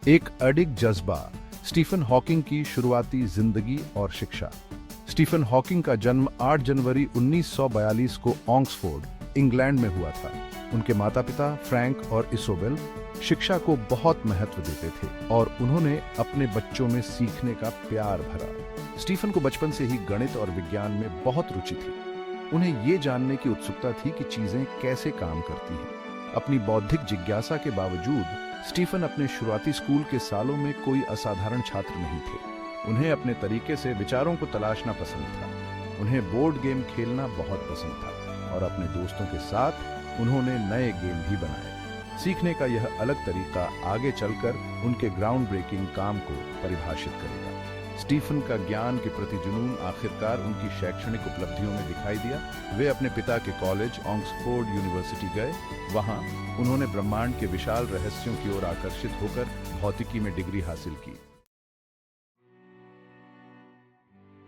एक अडिग जज्बा, स्टीफन हॉकिंग की शुरुआती जिंदगी और शिक्षा। स्टीफन हॉकिंग का जन्म 8 जनवरी 1942 को ऑक्सफोर्ड, इंग्लैंड में हुआ था। उनके माता पिता फ्रैंक और इsobel शिक्षा को बहुत महत्व देते थे और उन्होंने अपने बच्चों में सीखने का प्यार भरा। स्टीफन को बचपन से ही गणित और विज्ञान में बहुत रुचि थी। उन्हें ये जानने की उत्सुकता थी कि चीजें कैसे काम करती हैं। अपनी बौद्धिक जिज्ञासा के बावजूद स्टीफन अपने शुरुआती स्कूल के सालों में कोई असाधारण छात्र नहीं थे। उन्हें अपने तरीके से विचारों को तलाशना पसंद था। उन्हें बोर्ड गेम खेलना बहुत पसंद था और अपने दोस्तों के साथ उन्होंने नए गेम भी बनाए। सीखने का यह अलग तरीका आगे चलकर उनके ग्राउंड ब्रेकिंग काम को परिभाषित करेगा। स्टीफन का ज्ञान के प्रति जुनून आखिरकार उनकी शैक्षणिक उपलब्धियों में दिखाई दिया। वे अपने पिता के कॉलेज ऑक्सफोर्ड यूनिवर्सिटी गए। वहां उन्होंने ब्रह्मांड के विशाल रहस्यों की ओर आकर्षित होकर भौतिकी में डिग्री हासिल की।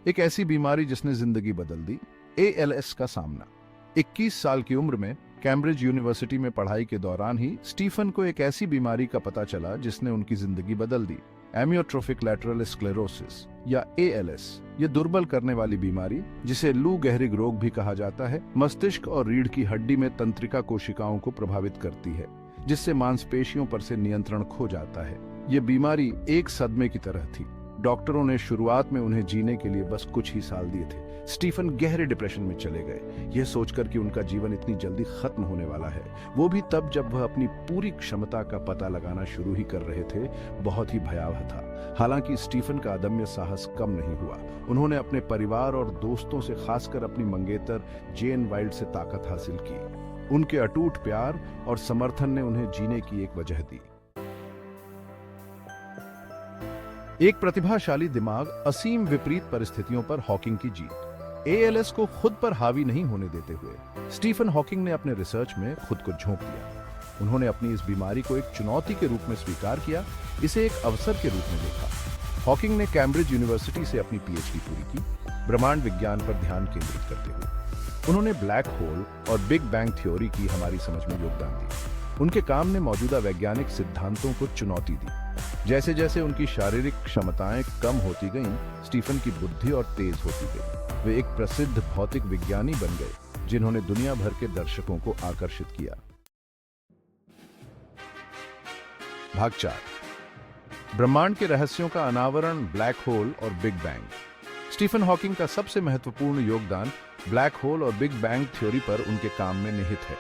एक ऐसी बीमारी जिसने जिंदगी बदल दी, ALS का सामना। 21 साल की उम्र में कैम्ब्रिज यूनिवर्सिटी में पढ़ाई के दौरान ही स्टीफन को एक ऐसी बीमारी का पता चला जिसने उनकी जिंदगी बदल दी। एमियोट्रोफिक लैटरल स्क्लेरोसिस या ALS, ये दुर्बल करने वाली बीमारी, जिसे लू गेहरिग रोग भी कहा जाता है, मस्तिष्क और रीढ़ की हड्डी में तंत्रिका कोशिकाओं को प्रभावित करती है, जिससे मांसपेशियों पर से नियंत्रण खो जाता है। ये बीमारी एक सदमे की तरह थी। डॉक्टरों ने शुरुआत में उन्हें जीने के लिए बस कुछ ही साल दिए थे। स्टीफन गहरे डिप्रेशन में चले गए, यह सोचकर कि उनका जीवन इतनी जल्दी खत्म होने वाला है, वो भी तब जब वह अपनी पूरी क्षमता का पता लगाना शुरू ही कर रहे थे। बहुत ही भयावह था। हालांकि स्टीफन का अदम्य साहस कम नहीं हुआ। उन्होंने अपने परिवार और दोस्तों से, खासकर अपनी मंगेतर जेन वाइल्ड से ताकत हासिल की। उनके अटूट प्यार और समर्थन ने उन्हें जीने की एक वजह दी। एक प्रतिभाशाली दिमाग, असीम विपरीत परिस्थितियों पर हॉकिंग की जीत। ALS को खुद पर हावी नहीं होने देते हुए स्टीफन हॉकिंग ने अपने रिसर्च में खुद को झोंक दिया। उन्होंने अपनी इस बीमारी को एक चुनौती के रूप में स्वीकार किया, इसे एक अवसर के रूप में देखा। हॉकिंग ने कैम्ब्रिज यूनिवर्सिटी से अपनी PhD पूरी की, ब्रह्मांड विज्ञान पर ध्यान केंद्रित करते हुए। उन्होंने ब्लैक होल और बिग बैंग थ्योरी की हमारी समझ में योगदान दिया। उनके काम ने मौजूदा वैज्ञानिक सिद्धांतों को चुनौती दी। जैसे जैसे उनकी शारीरिक क्षमताएं कम होती गईं, स्टीफन की बुद्धि और तेज होती गई। वे एक प्रसिद्ध भौतिक विज्ञानी बन गए, जिन्होंने दुनिया भर के दर्शकों को आकर्षित किया। भाग 4, ब्रह्मांड के रहस्यों का अनावरण, ब्लैक होल और बिग बैंग। स्टीफन हॉकिंग का सबसे महत्वपूर्ण योगदान ब्लैक होल और बिग बैंग थ्योरी पर उनके काम में निहित है।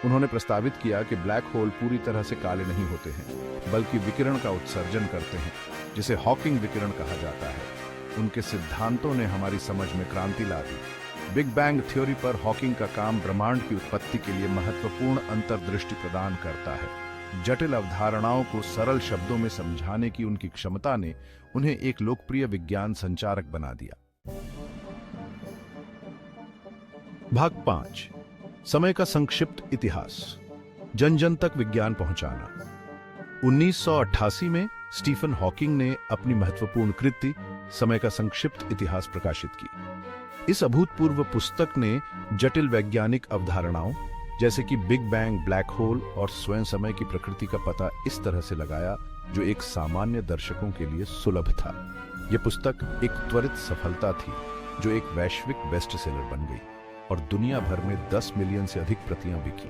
उन्होंने प्रस्तावित किया कि ब्लैक होल पूरी तरह से काले नहीं होते हैं, बल्कि विकिरण का उत्सर्जन करते हैं, जिसे हॉकिंग विकिरण कहा जाता है। उनके सिद्धांतों ने हमारी समझ में क्रांति ला दी। बिग बैंग थ्योरी पर हॉकिंग का काम ब्रह्मांड की उत्पत्ति के लिए महत्वपूर्ण अंतर्दृष्टि प्रदान करता है। जटिल अवधारणाओं को सरल शब्दों में समझाने की उनकी क्षमता ने उन्हें एक लोकप्रिय विज्ञान संचारक बना दिया। भाग 5, समय का संक्षिप्त इतिहास, जन जन तक विज्ञान पहुंचाना। 1988 में स्टीफन हॉकिंग ने अपनी महत्वपूर्ण कृति समय का संक्षिप्त इतिहास प्रकाशित की। इस अभूतपूर्व पुस्तक ने जटिल वैज्ञानिक अवधारणाओं जैसे कि बिग बैंग, ब्लैक होल और स्वयं समय की प्रकृति का पता इस तरह से लगाया जो एक सामान्य दर्शकों के लिए सुलभ था। यह पुस्तक एक त्वरित सफलता थी जो एक वैश्विक बेस्टसेलर बन गई और दुनिया भर में 10 मिलियन से अधिक प्रतियां बिकी।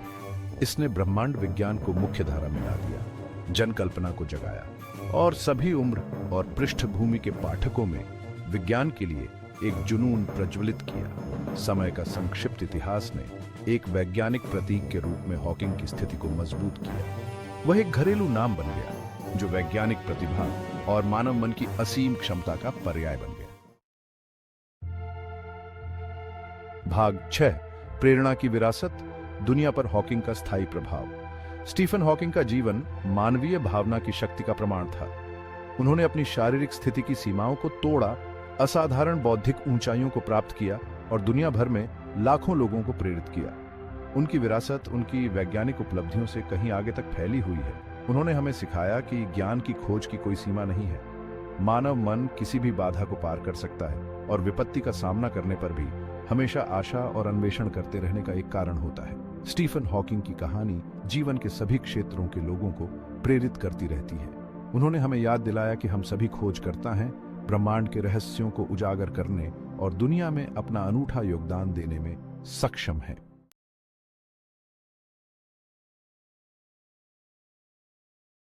इसने ब्रह्मांड विज्ञान को मुख्य धारा में ला दिया, जन कल्पना को जगाया और सभी उम्र और पृष्ठभूमि के पाठकों में विज्ञान के लिए एक जुनून प्रज्वलित किया। समय का संक्षिप्त इतिहास ने एक वैज्ञानिक प्रतीक के रूप में हॉकिंग की स्थिति को मजबूत किया। वह एक घरेलू नाम बन गया जो वैज्ञानिक प्रतिभा और मानव मन की असीम क्षमता का पर्याय बन गया। भाग 6, प्रेरणा की विरासत, दुनिया पर हॉकिंग का स्थायी प्रभाव। स्टीफन हॉकिंग का जीवन मानवीय भावना की शक्ति का प्रमाण था। उन्होंने अपनी शारीरिक स्थिति की सीमाओं को तोड़ा, असाधारण बौद्धिक ऊंचाइयों को प्राप्त किया और दुनिया भर में लाखों लोगों को प्रेरित किया। उनकी विरासत उनकी वैज्ञानिक उपलब्धियों से कहीं आगे तक फैली हुई है। उन्होंने हमें सिखाया कि ज्ञान की खोज की कोई सीमा नहीं है। मानव मन किसी भी बाधा को पार कर सकता है और विपत्ति का सामना करने पर भी हमेशा आशा और अन्वेषण करते रहने का एक कारण होता है। स्टीफन हॉकिंग की कहानी जीवन के सभी क्षेत्रों के लोगों को प्रेरित करती रहती है। उन्होंने हमें याद दिलाया कि हम सभी खोजकर्ता हैं, ब्रह्मांड के रहस्यों को उजागर करने और दुनिया में अपना अनूठा योगदान देने में सक्षम हैं।